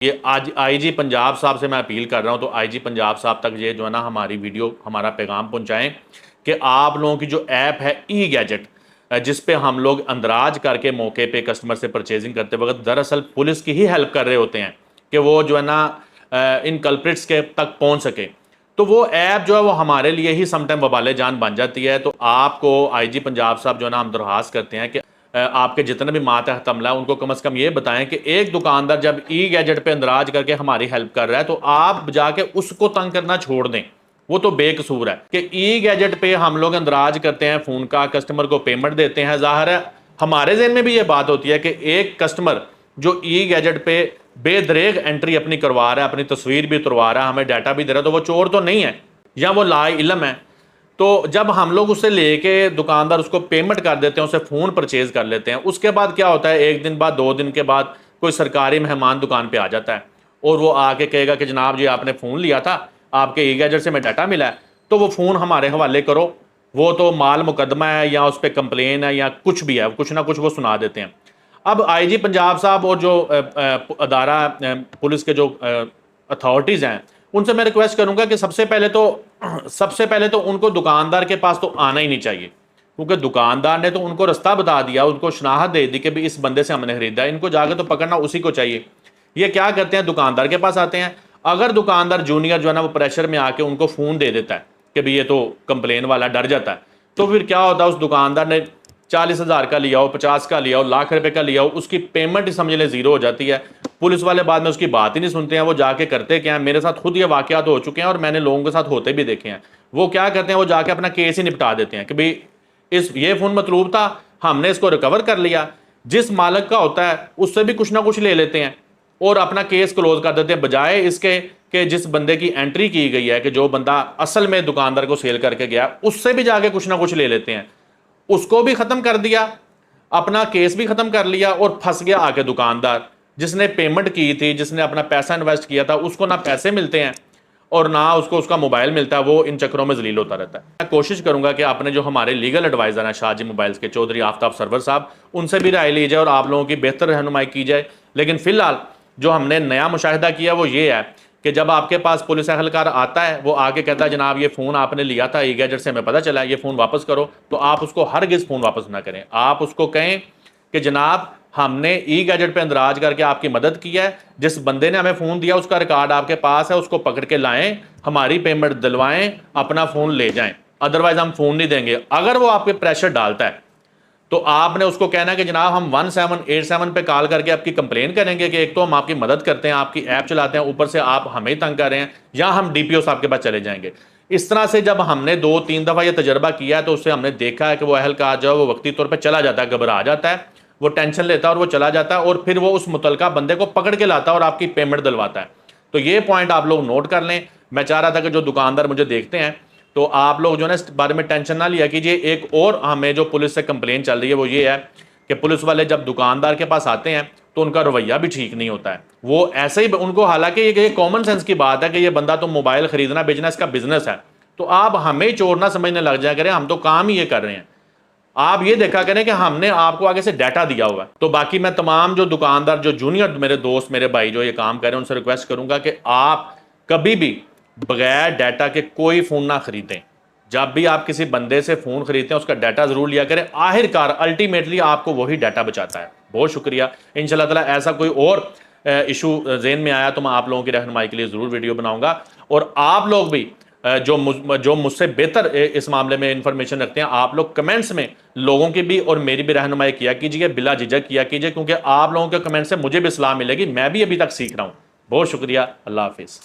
یہ آج آئی جی پنجاب صاحب سے میں اپیل کر رہا ہوں، تو آئی جی پنجاب صاحب تک یہ جو ہے نا ہماری ویڈیو ہمارا پیغام پہنچائیں کہ آپ لوگوں کی جو ایپ ہے ای گیجٹ، جس پہ ہم لوگ اندراج کر کے موقع پہ کسٹمر سے پرچیزنگ کرتے وقت دراصل پولیس کی ہی ہیلپ کر رہے ہوتے ہیں کہ وہ جو ہے نا ان کلپریٹس کے تک پہنچ سکے، تو وہ ایپ جو ہے وہ ہمارے لیے ہی سم ٹائم وبال جان بن جاتی ہے۔ تو آپ کو آئی جی پنجاب صاحب جو ہے نا ہم درخواست کرتے ہیں کہ آپ کے جتنے بھی ماتحت عملہ ہے ان کو کم از کم یہ بتائیں کہ ایک دکاندار جب ای گیجٹ پہ اندراج کر کے ہماری ہیلپ کر رہا ہے تو آپ جا کے اس کو تنگ کرنا چھوڑ دیں، وہ تو بے قصور ہے کہ ای گیجٹ پہ ہم لوگ اندراج کرتے ہیں فون کا، کسٹمر کو پیمنٹ دیتے ہیں۔ ظاہر ہے ہمارے ذہن میں بھی یہ بات ہوتی ہے کہ ایک کسٹمر جو ای گیجٹ پہ بے دریغ انٹری اپنی کروا رہا ہے، اپنی تصویر بھی اتروا رہا ہے، ہمیں ڈیٹا بھی دے رہا ہے، تو وہ چور تو نہیں ہے یا وہ لا علم ہے۔ تو جب ہم لوگ اسے لے کے دکاندار اس کو پیمنٹ کر دیتے ہیں، اسے فون پرچیز کر لیتے ہیں، اس کے بعد کیا ہوتا ہے، ایک دن بعد 2 دن کے بعد کوئی سرکاری مہمان دکان پہ آ جاتا ہے اور وہ آ کے کہے گا کہ جناب جی آپ نے فون لیا تھا، آپ کے ای گیجٹ سے میں ڈیٹا ملا ہے، تو وہ فون ہمارے حوالے کرو، وہ تو مال مقدمہ ہے یا اس پہ کمپلین ہے یا کچھ بھی ہے، کچھ نہ کچھ وہ سنا دیتے ہیں۔ اب آئی جی پنجاب صاحب اور جو ادارہ پولیس کے جو اتھارٹیز ہیں ان سے میں ریکویسٹ کروں گا کہ سب سے پہلے تو ان کو دکاندار کے پاس تو آنا ہی نہیں چاہیے، کیونکہ دکاندار نے تو ان کو رستہ بتا دیا، ان کو شناخت دے دی کہ بھی اس بندے سے ہم نے خریدا ہے، ان کو جا کے تو پکڑنا اسی کو چاہیے۔ یہ کیا کرتے ہیں، دکاندار کے پاس آتے ہیں، اگر دکاندار جونیئر جو ہے نا وہ پریشر میں آ کے ان کو فون دے دیتا ہے کہ بھی یہ تو کمپلین والا ڈر جاتا ہے، تو پھر کیا ہوتا ہے، اس دکاندار نے 40,000 کا لیا ہو، 50 کا لیا ہو، لاکھ روپے کا لیا ہو، اس کی پیمنٹ ہی سمجھ لیں زیرو ہو جاتی ہے۔ پولیس والے بعد میں اس کی بات ہی نہیں سنتے ہیں، وہ جا کے کرتے کیا ہیں، میرے ساتھ خود یہ واقعات ہو چکے ہیں اور میں نے لوگوں کے ساتھ ہوتے بھی دیکھے ہیں۔ وہ کیا کرتے ہیں، وہ جا کے اپنا کیس ہی نپٹا دیتے ہیں کہ بھئی یہ فون مطلوب تھا، ہم نے اس کو ریکور کر لیا، جس مالک کا ہوتا ہے اس سے بھی کچھ نہ کچھ لے لیتے ہیں اور اپنا کیس کلوز کر دیتے ہیں، بجائے اس کے کہ جس بندے کی انٹری کی گئی ہے کہ جو بندہ اصل میں دکاندار کو سیل کر کے گیا اس سے بھی جا کے کچھ نہ کچھ لے لیتے ہیں، اس کو بھی ختم کر دیا، اپنا کیس بھی ختم کر لیا اور پھنس گیا آ کے دکاندار جس نے پیمنٹ کی تھی، جس نے اپنا پیسہ انویسٹ کیا تھا، اس کو نہ پیسے ملتے ہیں اور نہ اس کو اس کا موبائل ملتا ہے، وہ ان چکروں میں ذلیل ہوتا رہتا ہے۔ میں کوشش کروں گا کہ آپ نے جو ہمارے لیگل ایڈوائزر ہیں شاہ جی موبائلز کے چودھری آفتاب سرور صاحب، ان سے بھی رائے لی جائے اور آپ لوگوں کی بہتر رہنمائی کی جائے۔ لیکن فی الحال جو ہم نے نیا مشاہدہ کیا وہ یہ ہے کہ جب آپ کے پاس پولیس اہلکار آتا ہے، وہ آ کے کہتا ہے جناب یہ فون آپ نے لیا تھا ای گیجٹ سے، ہمیں پتہ چلا یہ فون واپس کرو، تو آپ اس کو ہرگز فون واپس نہ کریں۔ آپ اس کو کہیں کہ جناب ہم نے ای گیجٹ پہ اندراج کر کے آپ کی مدد کی ہے، جس بندے نے ہمیں فون دیا اس کا ریکارڈ آپ کے پاس ہے، اس کو پکڑ کے لائیں، ہماری پیمنٹ دلوائیں، اپنا فون لے جائیں، ادروائز ہم فون نہیں دیں گے۔ اگر وہ آپ پہ پریشر ڈالتا ہے تو آپ نے اس کو کہنا ہے کہ جناب ہم 1787 پہ کال کر کے آپ کی کمپلین کریں گے کہ ایک تو ہم آپ کی مدد کرتے ہیں، آپ کی ایپ چلاتے ہیں، اوپر سے آپ ہمیں تنگ کر رہے ہیں، یا ہم ڈی پی او صاحب کے پاس چلے جائیں گے۔ اس طرح سے جب ہم نے 2-3 دفعہ یہ تجربہ کیا ہے تو اس سے ہم نے دیکھا ہے کہ وہ اہلکار جو ہے وہ وقتی طور پہ چلا جاتا ہے، گھبرا جاتا ہے، وہ ٹینشن لیتا ہے اور وہ چلا جاتا ہے اور پھر وہ اس متعلقہ بندے کو پکڑ کے لاتا ہے اور آپ کی پیمنٹ دلواتا ہے۔ تو یہ پوائنٹ آپ لوگ نوٹ کر لیں۔ میں چاہ رہا تھا کہ جو دکاندار مجھے دیکھتے ہیں تو آپ لوگ جو ہے نا اس بارے میں ٹینشن نہ لیا کیجیے۔ ایک اور ہمیں جو پولیس سے کمپلین چل رہی ہے وہ یہ ہے کہ پولیس والے جب دکاندار کے پاس آتے ہیں تو ان کا رویہ بھی ٹھیک نہیں ہوتا ہے، وہ ایسے ہی ان کو، حالانکہ یہ کامن سینس کی بات ہے کہ یہ بندہ تو موبائل خریدنا بیچنا اس کا بزنس ہے، تو آپ ہمیں چور نہ سمجھنے لگ جائیں کریں، ہم تو کام ہی یہ کر رہے ہیں۔ آپ یہ دیکھا کریں کہ ہم نے آپ کو آگے سے ڈیٹا دیا ہوا ہے۔ تو باقی میں تمام جو دکاندار، جو جونیئر میرے دوست، میرے بھائی جو یہ کام کر رہے ہیں، ان سے ریکویسٹ کروں گا کہ آپ کبھی بھی بغیر ڈیٹا کے کوئی فون نہ خریدیں۔ جب بھی آپ کسی بندے سے فون خریدتے ہیں اس کا ڈیٹا ضرور لیا کریں، آخر کار الٹیمیٹلی آپ کو وہی ڈیٹا بچاتا ہے۔ بہت شکریہ۔ انشاءاللہ تعالیٰ ایسا کوئی اور ایشو ذہن میں آیا تو میں آپ لوگوں کی رہنمائی کے لیے ضرور ویڈیو بناؤں گا، اور آپ لوگ بھی جو مجھ سے بہتر اس معاملے میں انفارمیشن رکھتے ہیں، آپ لوگ کمنٹس میں لوگوں کی بھی اور میری بھی رہنمائی کیا کیجیے، بلا جھجک کیا کیجیے، کیونکہ آپ لوگوں کے کمنٹ سے مجھے بھی اصلاح ملے گی، میں بھی ابھی تک سیکھ رہا ہوں۔ بہت شکریہ، اللہ حافظ۔